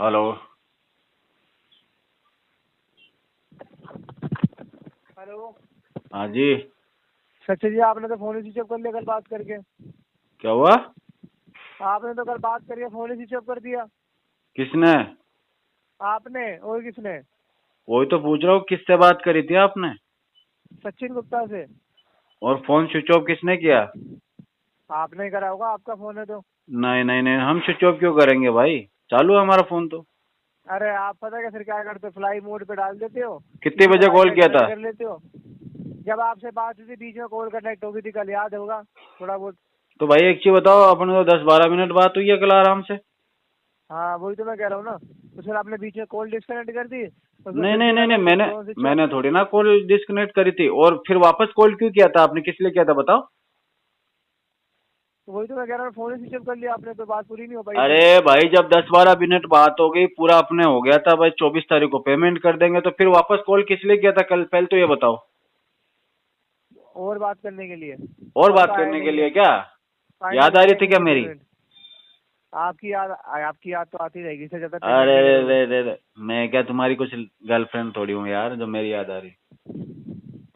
Hello. Hello. हाँ जी। सचिन जी, आपने तो फोन ही स्विच ऑफ कर लिया कल बात करके। क्या हुआ? आपने तो कल बात करके फोन ही स्विच ऑफ कर दिया। किसने? आपने और किसने? वही तो पूछ रहा हूँ, किससे बात करी थी आपने? सचिन गुप्ता से। और फोन स्विच ऑफ किसने किया? आपने ही करा होगा, आपका फोन है तो। नहीं नहीं नहीं, हम स्विच ऑफ क्यों करेंगे भाई? चालू है हमारा फोन तो। अरे आप पता है फिर क्या करते हो, फ्लाई मोड पे डाल देते हो। कितने किसी से बजे कॉल वाईफाई किया कनेक्ट था? कर लेते हो। जब आपसे बात हुई थी बीच में कॉल कनेक्ट हो गई थी कल, याद होगा थोड़ा बहुत। तो भाई एक चीज बताओ, अपन को 10-12 मिनट बात हुई है कल आराम से। हाँ वही तो मैं कह रहा हूँ ना। तो फिर आपने बीच में कॉल डिस्कनेक्ट कर दी, तो फिर नहीं फिर नहीं से नहीं नहीं, लगा मैंने फोन स्विच ऑफ। मैंने थोड़ी ना कॉल डिस्कनेक्ट करी थी। और फिर वापस कॉल क्यों किया था आपने? किस लिए किया था बताओ? वही तो मैं कह रहा हूँ, फोन ही स्विच ऑफ कर लिया आपने तो बात पूरी नहीं हो पाई फिर। अरे भाई, जब 10-12 मिनट बात हो गई, पूरा अपने हो गया था भाई, 24 तारीख को पेमेंट कर देंगे, तो फिर वापस कॉल किस लिए किया था कल? पहले तो ये बताओ। और बात करने के लिए। और अब बात तो आया करने के नहीं है। लिए क्या? फाइनल याद आ रही आया थी नहीं क्या है मेरी? पेमेंट। आपकी याद तो आती रहेगी, इससे ज्यादा पेमेंट अरे की रे जरूरत रे है। रे रे, मैं क्या तुम्हारी कुछ गर्लफ्रेंड थोड़ी हूँ यार जो मेरी याद आ रही?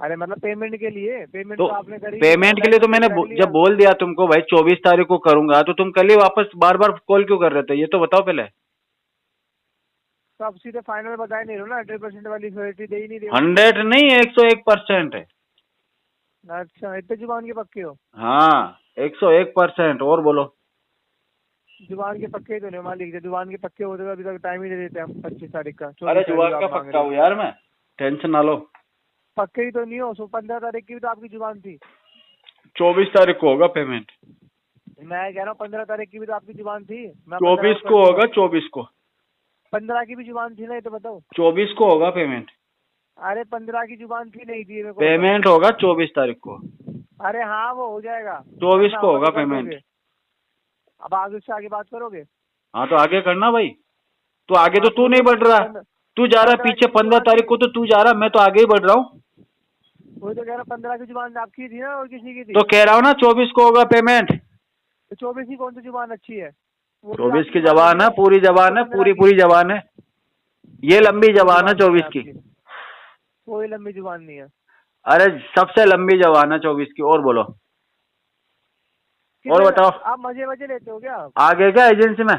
अरे मतलब पेमेंट के लिए, पेमेंट तो तो आपने करी नहीं, मैंने पेमेंट के बैंक लिए में तो मैंने पैसे रख जब लिया। बोल दिया तुमको भाई 24 तारीख को करूंगा, तो तुम कल ही वापस बार बार कॉल क्यों कर रहे थे? ये तो बताओ पहले। तो आप सीधे फाइनल बता ही नहीं रहे हो ना, 100% वाली सिक्योरिटी दे ही नहीं रहे हो। 100 नहीं, 101% है। अच्छा, इतने जुबान के पक्के हो। हाँ, 101%। और बोलो। जुबान के पक्के ही तो नहीं हो मालिक, जब जुबान के पक्के होते तो अभी तक टाइम ही दे देते हम 25 तारीख का, अरे 24 तारीख जुबान जो का आप मांग पक्का रहे हो। हूँ यार मैं, टेंशन ना लो। पक्के ही तो नहीं हो, सो 15 तारीख की भी तो आपकी जुबान थी। 24 तारीख को होगा पेमेंट। मैं कह रहा हूँ 15 तारीख की भी तो आपकी जुबान थी, मैं 15 को 24 कर को दूंगा। होगा, 24 को। 15 की भी जुबान थी ना, ये तो बताओ। 24 को होगा पेमेंट। अरे 15 की जुबान थी, नहीं थी, मेरे को बताओ। पेमेंट होगा 24 तारीख को। अरे हाँ वो हो जाएगा। 24 करना को होगा होगा तो कर पेमेंट। दोगे। अब आगे उससे आगे बात करोगे। हाँ तो आगे करना भाई। तो आगे तो हाँ तू तो नहीं बढ़ रहा। तू जा रहा 15 की पीछे, भी 15 तारीख जुबान को थी। तो तू जा रहा, मैं तो आगे ही बढ़ रहा हूँ। वही तो कह रहा, 15 की जुबान आपकी थी ना और किसी की थी। तो कह रहा हूँ ना 24 को होगा पेमेंट। तो 24 की कौन सी जुबान अच्छी है? वो भी 24 आपकी की जुबान जबान लंबी है, है। पूरी एक तो जबान है, 15 पूरी की। पूरी जबान है। ये लंबी कोई जबान है जुबान नहीं है 24 की। आपकी। कोई लंबी जुबान नहीं है। अरे सबसे लंबी जबान है 24 की। और बोलो। और कितने? बताओ। आप मजे मजे लेते हो क्या आप? आगे क्या एजेंसी में?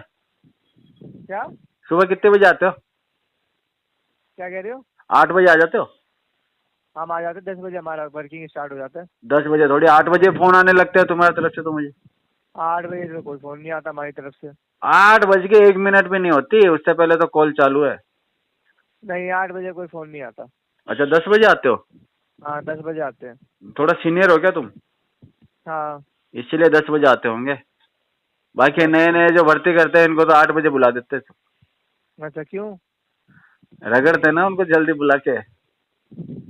क्या? सुबह कितने बजे आते हो? क्या कह रहे हो? 8 बजे आ जाते हो? हम आ जाते 10 बजे, हमारा वर्किंग स्टार्ट हो जाता है। 10 बजे थोड़ी, 8 बजे फोन आने लगते हैं तुम्हारी तरफ से तो मुझे। 8 बजे से कोई फोन नहीं आता हमारी तरफ से। 8 बज के 1 मिनट भी नहीं होती, उससे पहले तो कॉल चालू है। नहीं, 8 बजे कोई फोन नहीं आता। अच्छा, 10 बजे आते हो? हाँ 10 बजे आते हैं। थोड़ा सीनियर हो क्या तुम? हाँ। इसीलिए 10 बजे आते होंगे। बाकी नए अच्छा। नए जो भर्ती करते हैं, इनको तो 8 बजे बुला देते हैं। अच्छा क्यों? रगड़ते हैं ना उनको जल्दी बुला के।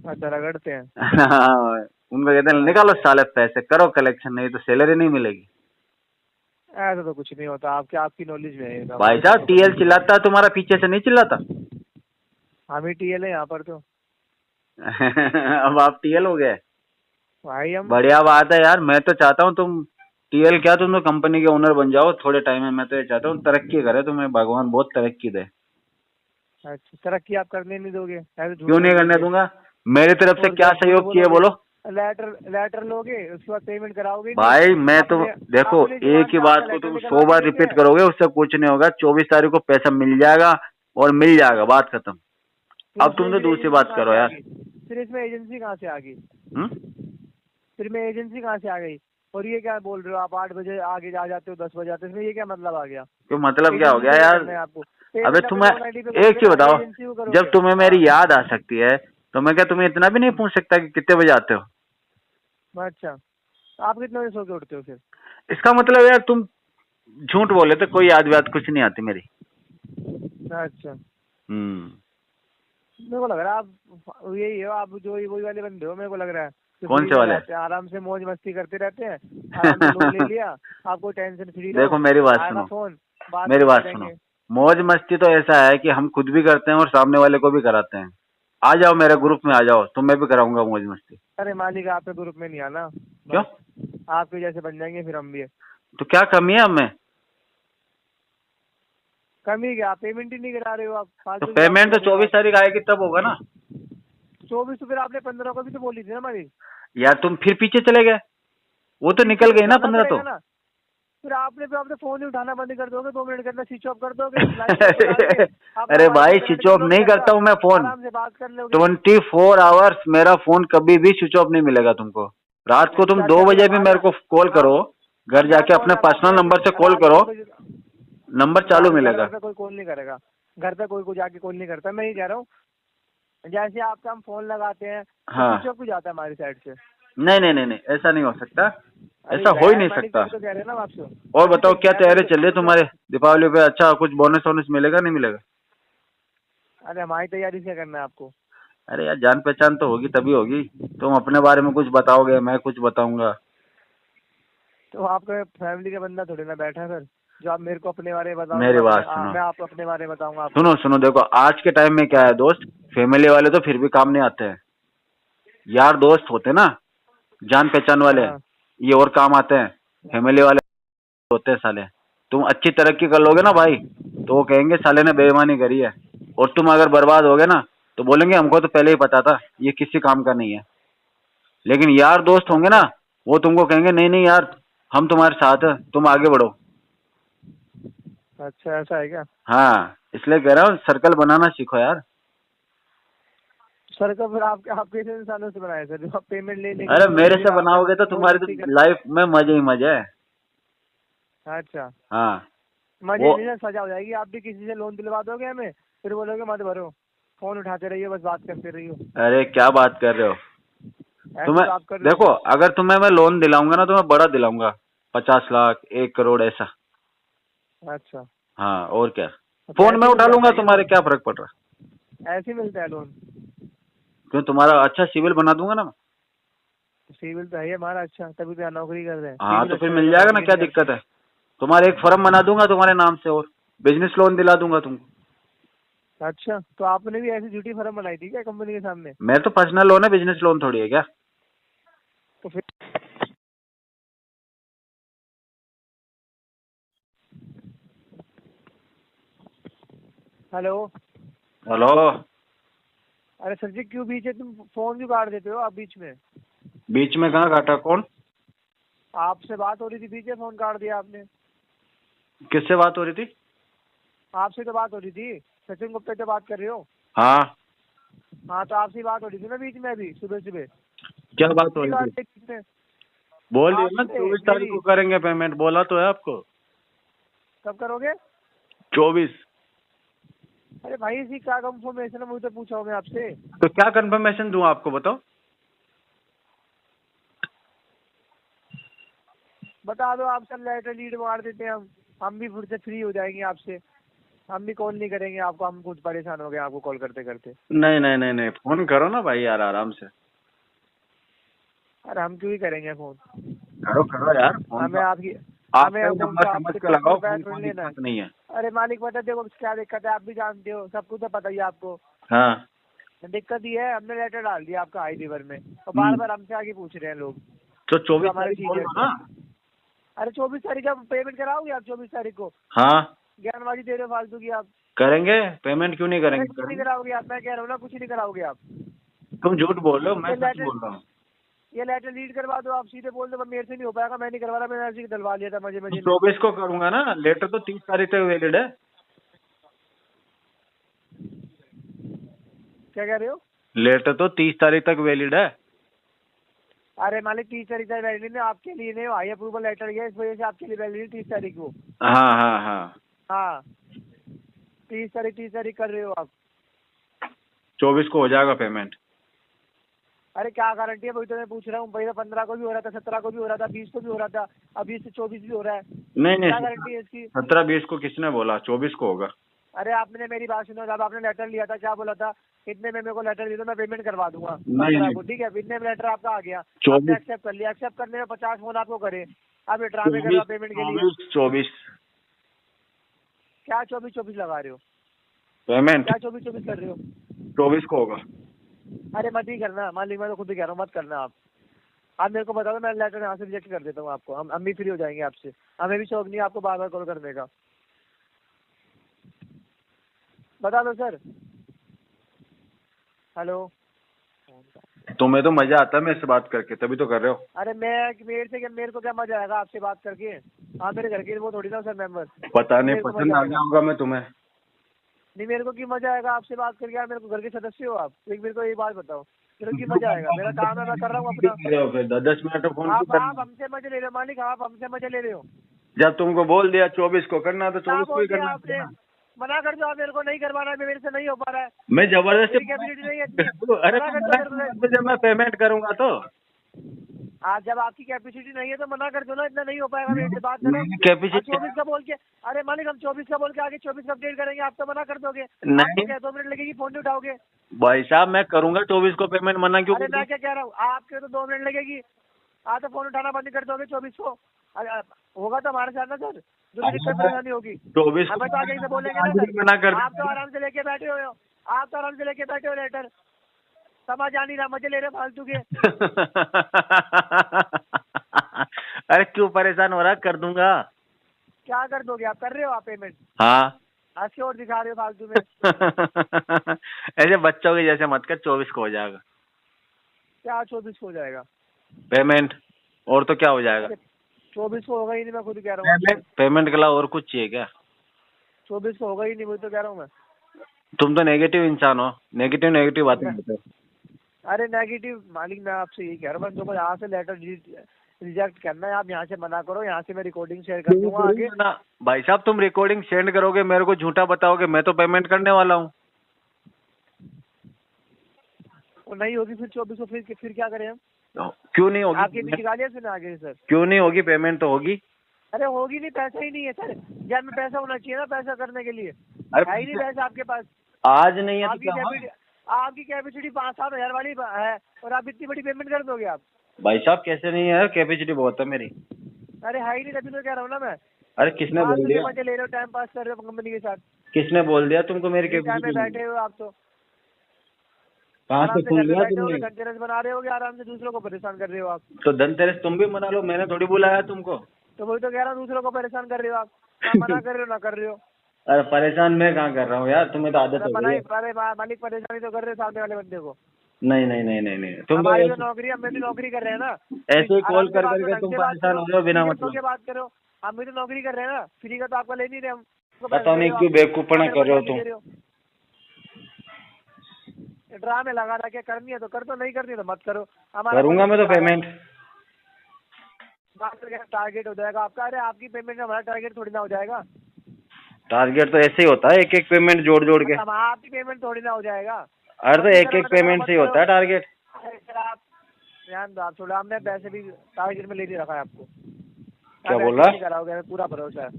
अच्छा रगड़ते हैं। उनको कहते हैं निकालो अच्छा, साले पैसे, करो कलेक्शन, नहीं तो सैलरी नहीं मिलेगी। ऐसा तो कुछ नहीं होता, आपके आपकी नॉलेज में है ये तो, भाई हमारी तो साहब, नहीं टीएल पता। चिल्लाता है तुम्हारा पीछे से, नहीं चिल्लाता? हम ही टीएल है यहाँ पर तो। अब आप टीएल हो गए। भाई हम। बढ़िया बात है यार, मैं तो चाहता हूँ तुम टीएल क्या, तुम तो कंपनी के ओनर बन जाओ थोड़े टाइम में। मैं तो ये चाहता हूँ तरक्की करे तुम्हें, भगवान बहुत तरक्की दे। अच्छा, तरक्की आप करने नहीं दोगे, ऐसे झूठ क्यों नहीं बोल करने दोगे। दूंगा? मेरी तरफ से और क्या क्या झूठ सहयोग चाहिए बोलोगे? बोलो। लेटर लेटर लोगे, उसके बाद पेमेंट कराओगे नहीं। भाई मैं तो, अपने देखो, अपनी जुबान एक ही से बात आपका को लेटर तुम निकलवा 100 के बार देंगे। रिपीट करोगे, उससे कुछ नहीं होगा। 24 तारीख को पैसा मिल जाएगा, और मिल जाएगा, बात खत्म। फिर अब इसमें तुम तो फिर दूसरी एजेंसी बात कहाँ करो से आ यार। गई? फिर इसमें एजेंसी कहाँ से आ गई? हम्म। फिर मैं एजेंसी कहाँ से आ गई? और ये क्या बोल रहे हो आप, 8 बजे आगे आ जाते हो, 10 बजे आते हो, इसमें ये क्या मतलब आ गया? तो मतलब क्या हो एजेंसी गया से क्या यार? करना है आपको? अबे पेमेंट अपने तुम्हें लोन आईडी पे एक करोगे चीज ना, बताओ, एजेंसी को जब करोगे? तुम्हें हाँ। मेरी याद आ सकती है, तो मैं क्या तुम्हें इतना भी नहीं पूछ सकता कि कितने बजे आते हो? अच्छा, आप कितने बजे सो के उठते हो फिर? इसका मतलब यार तुम झूठ बोले तो कोई याद व्याद कुछ नहीं आती मेरी। अच्छा, हम्म। मेरे को लग रहा है आप यही हो, आप जो वही वाले बंदे हो, मेरे को लग रहा है कि कौन फ्री से में वाले? रहते हैं, आराम से मौज मस्ती करते रहते हैं। आराम से लोन ले लिया, आपको टेंशन फ्री रहो। देखो मेरी बात आएगा सुनो, फोन, बात मेरी करते बात सुनो। रहेंगे। मौज मस्ती तो ऐसा है कि हम खुद भी करते हैं और सामने वाले को भी कराते हैं। आ जाओ मेरे ग्रुप में, आ जाओ, तो मैं भी कराऊंगा मौज मस्ती। अरे मालिक, आपके ग्रुप में नहीं आना क्यों? बस। आपके जैसे बन जाएंगे फिर हम भी। तो क्या कमी है हमें? कमी क्या, पेमेंट ही नहीं करा रहे हो आप तो फालतू की पेमेंट तो बातें कर रहे हो 24 तारीख आएगी तब होगा ना। आप। 24 तो फिर आपने 15 को भी तो बोली थी ना हमारी। यार तुम फिर पीछे चले गए, वो तो निकल गई ना उठाना 15 तो। पड़ेगा ना। फिर आपने फोन ही उठाना बंद कर दोगे, 2 मिनट के अंदर स्विच ऑफ कर दोगे, लाइट मोड पे डाल के अपना अरे भाई वाईफाई कनेक्ट स्विच कर ऑफ लोगे नहीं घर का, करता हूँ मैं फोन। आराम से बात कर लोगे। 24 आवर्स मेरा फोन कभी भी स्विच ऑफ नहीं मिलेगा तुमको। रात को तुम अच्छा 2 अच्छा, फिर बजे भी मेरे को कॉल हम करो, घर हम जाके कॉल अपने लगाते पर्सनल हैं नंबर से फिर कॉल रात करो, 2 बजे। नंबर चालू हमारे घर मिलेगा। पे कोई कॉल नहीं करेगा, घर पे कोई जाके कॉल नहीं करता। मैं ये कह रहा हूँ जैसे आपका हम फोन लगाते हैं तो हाँ, स्विच ऑफ हो जाता है हमारी साइड से। नहीं नहीं नहीं नहीं, ऐसा नहीं हो सकता, अरे ऐसा हो ही है नहीं मालिक, सकता। तभी तो कह रहे हैं ना हम आपसे। और तभी बताओ तो क्या मैं तभी तैयारी तो चल रही है तभी तो तुम्हारे दीपावली पे? अच्छा कुछ बोनस वोनस मिलेगा नहीं मिलेगा? अरे हमारी तैयारी से करना है आपको। अरे यार जान पहचान तो होगी तभी होगी। तुम अपने बारे में कुछ बताओगे, मैं कुछ बताऊंगा। तो आपका फैमिली का बंदा थोड़ी ना बैठा है सर, जो आप मेरे को अपने बारे में बताओगे, मेरी बात सुनो, मैं आपको अपने बारे में बताऊंगा आपको। सुनो सुनो, देखो आज के टाइम में क्या है दोस्त, फैमिली वाले तो फिर भी काम नहीं आते हैं, यार दोस्त होते ना, जान पहचान वाले, हाँ ये और काम आते हैं। फैमिली वाले होते हैं साले। तुम अच्छी तरक्की कर लोगे ना भाई, तो वो कहेंगे साले ने बेईमानी करी है। और तुम अगर बर्बाद होगे ना, तो बोलेंगे हमको तो पहले ही पता था ये किसी काम का नहीं है। लेकिन यार दोस्त होंगे ना, अच्छा वो तुमको कहेंगे नहीं नहीं यार, हम तुम्हारे साथ हैं, तुम आगे बढ़ो। अच्छा, ऐसा है क्या? हाँ, इसलिए कह रहा हूँ सर्कल बनाना सीखो यार। सर का फिर आप कैसे इंसानों से बनाए सर, जो आप पेमेंट लेने के अरे लिए बोल मेरे फिर से आप बनाओगे तो फोन तुम्हारी रिसीव तो लाइफ में मजे ही मजे है। कर। अच्छा, हाँ मजे वो, नहीं ना, सजा हो जाएगी। आप भी किसी से लोन दिलवा दोगे हमें, फिर बोलोगे मत भरो, फोन उठाते रहिए, बस बात करते रहिए। अरे क्या बात कर रहे हो ऐसे तुम्हें? तो आप कर रहे हो देखो सर। अगर तुम्हें मैं लोन दिलाऊंगा ना तो मैं बड़ा दिलाऊंगा, 50 लाख 1 करोड़ ऐसा। अच्छा, हाँ और क्या, तो फोन में ऐसे मिल उठा जाता लूंगा, है क्या तुम्हारे लोन? क्या फर्क पड़ रहा है? ऐसे ही मिलता है लोन? क्यों, तुम्हारा अच्छा सिविल बना दूंगा ना। सिविल तो है ही हमारा अच्छा, तभी तो यहाँ नौकरी कर रहे हैं। हाँ सिविल तो फिर अच्छा मिल रहेगा जाएगा ना, नौकरी क्या नहीं दिक्कत करते। है? तुम्हारे एक फर्म बना दूंगा तुम्हारे नाम से, और बिजनेस लोन दिला दूंगा तुमको। अच्छा, तो आपने भी ऐसी झूठी फर्म बनाई थी क्या कंपनी के सामने? मेरे तो पर्सनल लोन है, बिजनेस लोन थोड़ी है क्या। तो फिर हेलो। हेलो। अरे सर जी, क्यों बीच में तुम फोन क्यों काट देते हो आप बीच में? बीच में कहाँ काटा, कौन? आपसे बात हो रही थी, बीच में फोन काट दिया आपने। किससे बात हो रही थी? आपसे तो बात हो रही थी, सचिन गुप्ता से बात कर रहे हो? हाँ, हाँ, तो आपसे बात हो रही थी ना बीच में, अभी सुबह सुबह। क्या बात हो नहीं रही काट थी? दी बीच में बोल रही हो ना आपसे 24 तारीख मेरी। को करेंगे पेमेंट, बोला तो है आपको। कब करोगे? 24। अरे भाई, इसी क्या कंफर्मेशन है, मुझे तो पूछा हूँ मैं आपसे। तो क्या कंफर्मेशन दूं आपको, बताओ। बता दो आप सर, लेटर लीड मार देते हैं हम भी फिर से फ्री हो जाएंगे आपसे। हम भी कॉल नहीं करेंगे आपको, हम खुद परेशान हो गए आपको कॉल करते करते। नहीं नहीं नहीं नहीं, फोन करो ना भाई यार आराम से। अरे हम क्यों ही करेंगे फोन? करो करो यार फोन हमें तो। आपकी आपका हमें ही फोन नंबर तो समझ आपके के ट्रक लगाओ में फोन, पेट्रोल कोई लेना है। दिक्कत नहीं है। अरे मालिक पता देखो क्या दिक्कत है, आप भी जानते हो, सब कुछ तो पता ही है आपको। हाँ। दिक्कत ये है, हमने लेटर डाल दिया आपका हाई रिवर में, और बार बार हमसे आगे पूछ रहे हैं लोग, तो जो 24 हमारे तारीख बोल सीनियर दो थे। ना। अरे 24 तारीख का पेमेंट कराओगे आप? 24 तारीख को हाँ ज्ञानबाजी दे रहे हो फालतू की आप। करेंगे, पेमेंट क्यों नहीं अरे करेंगे, कुछ नहीं करेंगे। कराओगे आप, मैं कह रहा हूँ ना, कुछ नहीं कराओगे आप। तुम झूठ बोल रहे हो, मैं ये सच लेटर बोल रहा हूँ। ये लेटर लीड करवा दो आप, सीधे बोल दो मेरे से नहीं हो पाएगा, मैं नहीं करवा रहा, मैंने ऐसे ही डलवा लिया था मजे तो मजे में। 24 को करूंगा ना, लेटर तो 30 तारीख तक वैलिड है। क्या कह रहे हो? लेटर तो 30 तारीख तक वैलिड है। अरे मालिक 30 तारीख तक वैलिड नहीं, आपके लिए नहीं, हाई अप्रूवल लेटर है, इस वजह से आपके लिए वैलिड 30 तारीख को। हाँ हाँ हाँ। हाँ, 30 तारीख कर रहे हो आप। 24 को हो जाएगा पेमेंट। अरे क्या गारंटी है, वही तो मैं पूछ रहा हूँ। भाई 15 को भी हो रहा था, 17 को भी हो रहा था, 20 को भी हो रहा था, अब 20 से 24 भी हो रहा है। नहीं क्या नहीं, गारंटी है इसकी? 17-20 को किसने बोला, 24 को होगा। अरे आपने मेरी बात सुनो, जब आपने लेटर लिया था क्या बोला था? इतने में मेरे को लेटर दे दो, मैं पेमेंट करवा दूंगा नहीं 15 नहीं, को, ठीक है? इतने में लेटर आपका आ गया, आपने 24। एक्सेप्ट कर लिया, एक्सेप्ट करने में 50 फोन आपको करे, अब ये ड्रामे कर रहे हो पेमेंट के लिए। 24 क्या 24 लगा रहे हो? पेमेंट क्या 24 कर रहे हो? 24 को होगा। अरे मत ही करना मालिक, मैं तो खुद ही कह रहा हूँ, मत करना आप मेरे को बता दो, मैं लेटर यहाँ से रिजेक्ट कर देता हूँ आपको, हम भी फ्री हो जाएंगे आपसे। हमें भी शौक नहीं है आपको बार बार कॉल करने का। बता दो सर। हेलो। तुम्हें तो मजा आता है मेरे से बात करके, तभी तो कर रहे हो। अरे मेरे को क्या मजा आएगा आपसे बात करके? आप मेरे घर के वो थोड़ी ना सर मेंबर। पता नहीं मेरे को पसंद मजा आ आएगा। गया होगा मैं तुम्हें। नहीं, मेरे को क्यों मजा आएगा आपसे बात करके? आप मेरे को घर के सदस्य हो आप। एक मेरे को एक बात बताओ, मेरे को क्यों मजा आएगा? मेरा काम है, मैं कर रहा हूँ क्यों अपना। कर रहे हो फिर 10 मिनट में फोन क्यों आप करना? हमसे मजे ले रहे हो मालिक, आप हमसे मजे ले रहे हो। जब तुमको बोल दिया 24 को करना तो क्या 24 को बोल ही दिया करना आपने? पड़ेगा। मना कर दो आप, मेरे को नहीं करवाना है, मेरे से नहीं हो पा रहा है। मैं जबरदस्ती मेरी कैपेसिटी नहीं है इतनी। अरे मना तो कर दो मना मेरे क्यों को। करते जब मैं पेमेंट करूंगा तो? आज जब आपकी कैपेसिटी नहीं है तो मना कर दो ना, इतना नहीं हो पाएगा मेरे से बात करो। मेरी कैपेसिटी 24 का बोल के, अरे मालिक हम 24 का बोल के आगे 24 का अपडेट करेंगे, आप तो मना कर दोगे। नहीं। आपको क्या 2 मिनट लगेगी, फोन नहीं उठाओगे? भाई साहब मैं करूंगा 24 को पेमेंट, मना क्यों अरे कर दूं? मैं क्या कह रहा हूँ, आपके तो 2 मिनट लगेगी, आप तो फोन उठाना बंद कर दोगे 24 को। होगा तो हमारे साथ ना सर, जो दिक्कत परेशानी होगी 24 हमें तो आगे से बोलेंगे ना आज भी सर। मना कर आप तो आराम से लेके बैठे हुए हो, आप तो आराम से लेके बैठे हो लेटर, समझ आ नहीं रहा, मजे ले रहे हो फालतू के। अरे क्यों परेशान हो रहा, कर दूंगा। क्या कर दोगे आप? कर रहे हो आप पेमेंट? हाँ। हंसी और दिखा रहे हो फालतू में। ऐसे बच्चों के जैसे मत कर, 24 को हो जाएगा क्या 24 को हो जाएगा पेमेंट, और तो क्या हो जाएगा? 24 को होगा ही नहीं, मैं खुद कह रहा हूँ। पेमेंट के अलावा और कुछ चाहिए क्या? 24 को होगा ही नहीं, वही तो कह रहा हूँ मैं। तुम तो नेगेटिव इंसान हो, नेगेटिव नेगेटिव बातें करते हो। अरे नेगेटिव मालिक, मैं आपसे यही कह रहा हूँ, बस देखो यहाँ से लेटर रिजेक्ट करना है, आप यहाँ से मना करो, यहाँ से मैं रिकॉर्डिंग शेयर कर दूंगा आगे। ना भाई साहब, तुम रिकॉर्डिंग सेंड करोगे, मेरे को झूठा बताओगे, मैं तो पेमेंट करने वाला हूँ। और नहीं होगी फिर 24 को, फिर क्या करें हम? क्यों नहीं होगी? आपके भी निकालिए फिर आगे सर। क्यों नहीं होगी? पेमेंट तो होगी। अरे होगी नहीं, पैसा ही नहीं है सर। यार में पैसा होना चाहिए ना पैसा करने के लिए, अरे है ही नहीं पैसा आपके पास। आज नहीं है तो क्या हुआ? आपकी कैपेसिटी 5-7 हजार वाली है और आप इतनी बड़ी पेमेंट कर दोगे आप? भाई साहब कैसे नहीं है, कैपेसिटी बहुत है मेरी। अरे है ही नहीं, तभी तो कह रहा हूँ ना मैं। अरे किसने बोल दिया? मजे ले रहे हो, टाइम पास कर रहे हो कंपनी के साथ। किसने बोल दिया तुमको मेरी टाइम में कैपेसिटी? बैठे हो आप तो, कहाँ आराम से से सुन घर में लिया बैठे तुमने? हो, धनतेरस बना रहे होगे आराम से, दूसरों को परेशान कर रहे हो आप। तो धनतेरस तुम भी मना लो, मैंने थोड़ी बुलाया तुमको। तो वही तो कह रहा हूँ, दूसरों को परेशान कर रहे हो आप, ना मना कर रहे हो ना कर रहे हो। अरे परेशान मैं कहाँ कर रहा हूँ यार, तुम्हें तो आदत हो गई है। अरे मालिक परेशानी तो कर रहे हो सामने वाले बंदे को। नहीं नहीं नहीं नहीं नहीं, तुम हमारी जो नौकरी, हम भी नौकरी कर रहे हैं ना। ऐसे ही कॉल कर आराम से करके बात तुम करो, परेशान हो रहे हो बिना फ्री मतलब। बात करो, हम भी तो नौकरी कर रहे हैं ना, फ्री का तो आपका ले नहीं रहे हम। पता नहीं क्यों बेवकूफपना कर रहे हो तुम। ड्रामे लगा रहा, क्या करनी है तो कर दो, नहीं करनी है तो मत करो। करूंगा मैं तो पेमेंट। टारगेट हो जाएगा आपका। अरे आपकी पेमेंट का हमारा टारगेट थोड़ी ना हो जाएगा। टारगेट तो ऐसे ही होता है, एक एक पेमेंट जोड़ जोड़ के। अब आपकी पेमेंट थोड़ी ना हो जाएगा। अरे तो एक एक पेमेंट से ही होता है टारगेट। आप ध्यान दो, आप थोड़ा, हमने पैसे भी टारगेट में ले नहीं रखा है आपको। क्या बोल रहा? कराओगे, पूरा भरोसा है।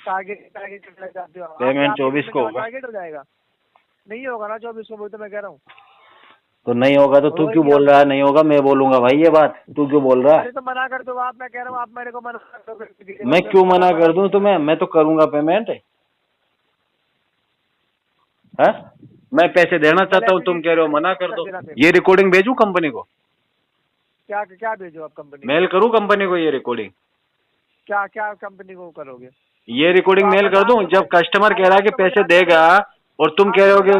टारगेट चाहते हो पेमेंट 24 को होगा। टारगेट हो जाएगा, नहीं होगा ना 24 को, तो मैं कह रहा हूँ। तो नहीं होगा तो तू क्यों बोल रहा है? नहीं होगा मैं बोलूंगा भाई, ये बात तू क्यों बोल रहा है? अरे तो मना कर दो आप, मैं कह रहा हूँ आप मेरे को मना कर दो। मैं क्यों मना कर दूं तुम्हें? मैं तो करूंगा पेमेंट है। मैं पैसे देना चाहता हूँ, तुम कह रहे हो मना कर दो। ये रिकॉर्डिंग भेजूं कंपनी को? क्या क्या भेजो आप कंपनी? मेल करूं कंपनी को ये रिकॉर्डिंग? क्या क्या कंपनी को करोगे? ये रिकॉर्डिंग मेल कर दूं? जब कस्टमर कह रहा है कि पैसे देगा और तुम कह रहे हो कि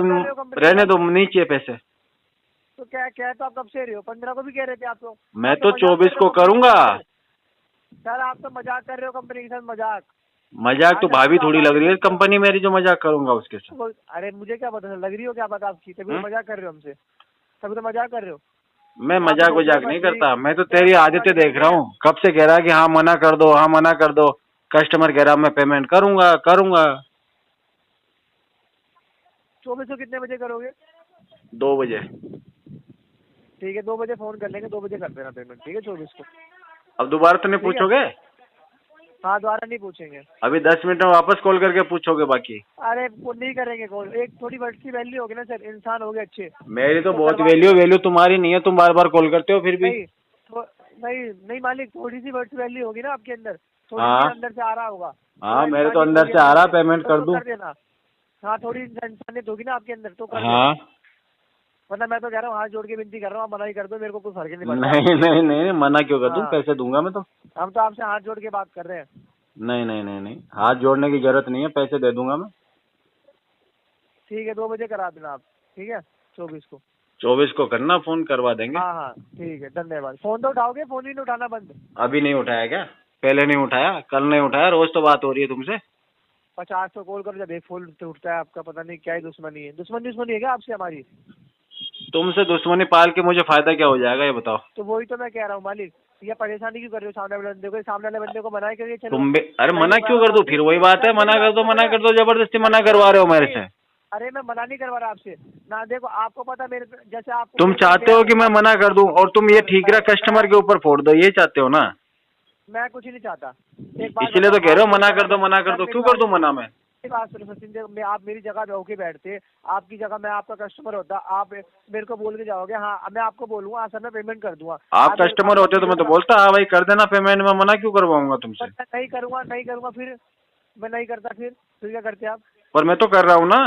रहने दो, नहीं चाहिए पैसे। तो क्या तो आप कब से रहे हो? 15 को भी कह रहे थे आप तो। मैं तो 24 को करूंगा सर। आप तो मजाक कर रहे हो कंपनी के साथ, मजाक। मजाक तो भाभी थोड़ी लग रही है कंपनी मेरी जो मजाक करूंगा उसके साथ। अरे मुझे क्या पता लग रही हो, क्या पता आपकी, तभी तो मजाक कर रहे हो हमसे, तभी तो मजाक कर रहे हो। मैं मजाक वजाक नहीं करता, मैं तो तेरी आदतें देख रहा हूँ। कब से कह रहा है कि हाँ मना कर दो, हाँ मना कर दो। कस्टमर कह रहा मैं पेमेंट करूंगा करूंगा। 24 को कितने बजे करोगे? 2 बजे। ठीक है, 2 बजे फोन कर लेंगे, 2 बजे कर देना पेमेंट, ठीक है 24 को। अब दोबारा तो नहीं पूछोगे? हाँ, दोबारा नहीं पूछेंगे। अभी 10 मिनट में वापस कॉल करके पूछोगे बाकी? अरे वो नहीं करेंगे कॉल, एक थोड़ी वर्ड की वैल्यू होगी ना सर, इंसान हो गए अच्छे। मेरी तो बहुत वैल्यू तुम्हारी नहीं है, तुम बार बार कॉल करते हो फिर भी। नहीं मालिक, थोड़ी सी वर्ड की वैल्यू होगी ना आपके अंदर, थोड़ी हाँ। अंदर से आ रहा होगा। हाँ मेरे तो अंदर से आ रहा, पेमेंट कर दूं? कर देना। हाँ, थोड़ी इंसानियत होगी ना आपके अंदर तो कर हाँ। वरना मैं तो कह रहा हूँ, हाथ जोड़ के विनती कर रहा हूँ, मना ही कर दो, मेरे को कुछ फर्क नहीं पड़ता। नहीं नहीं नहीं, मना क्यों कर दूं? हाँ। पैसे दूंगा मैं तो। हम तो आपसे हाथ जोड़ के बात कर रहे हैं। नहीं नहीं नहीं नहीं, हाथ जोड़ने की जरूरत नहीं है, पैसे दे दूंगा मैं। ठीक है, 2 बजे करा देना आप, ठीक है, 24 को। 24 को करना, फोन करवा देंगे। हाँ हाँ ठीक है, धन्यवाद। फोन तो उठाओगे, फोन ही नहीं उठाना बंद। अभी नहीं उठाया क्या? पहले नहीं उठाया, कल नहीं उठाया, रोज तो बात हो रही है तुमसे। 50 तो कॉल करो, जब एक फोन उठता है आपका, पता नहीं क्या ही दुश्मनी है। दुश्मनी है क्या आपसे हमारी? तुमसे दुश्मनी पाल के मुझे फायदा क्या हो जाएगा, ये बताओ। तो वही तो मैं कह रहा हूँ मालिक, ये परेशानी क्यों कर रहे हो सामने वाले बंदे को? सामने वाले बंदे को मना ही करिए। चलो तुम भी, अरे नहीं मना क्यों कर दूं? फिर वही बात है, मना कर दो, जबरदस्ती मना करवा रहे हो मेरे से। अरे मैं मना नहीं करवा रहा आपसे ना, देखो आपको पता मेरे जैसे आपको तुम चाहते हो कि मैं मना कर दूं और तुम ये ठीकरा कस्टमर के ऊपर फोड़ दो, ये चाहते हो ना? मैं कुछ नहीं चाहता। एक बात इसीलिए तो कह रहे हो मना कर दो, सर, क्यों कर दूं मना मैं? मेरी बात सुनो सचिन, देखो मैं, आप मेरी जगह पे होके बैठते, आपकी जगह मैं आपका कस्टमर होता, आप मेरे को बोल के जाओगे हाँ मैं आपको बोलूंगा हाँ सर मैं पेमेंट कर दूंगा। आप कस्टमर होते तो मैं तो बोलता हाँ भाई कर देना पेमेंट, में मना क्यों करवाऊंगा तुमसे? नहीं करूंगा, फिर मैं नहीं करता, फिर क्या करते आप? पर मैं तो कर रहा हूँ ना।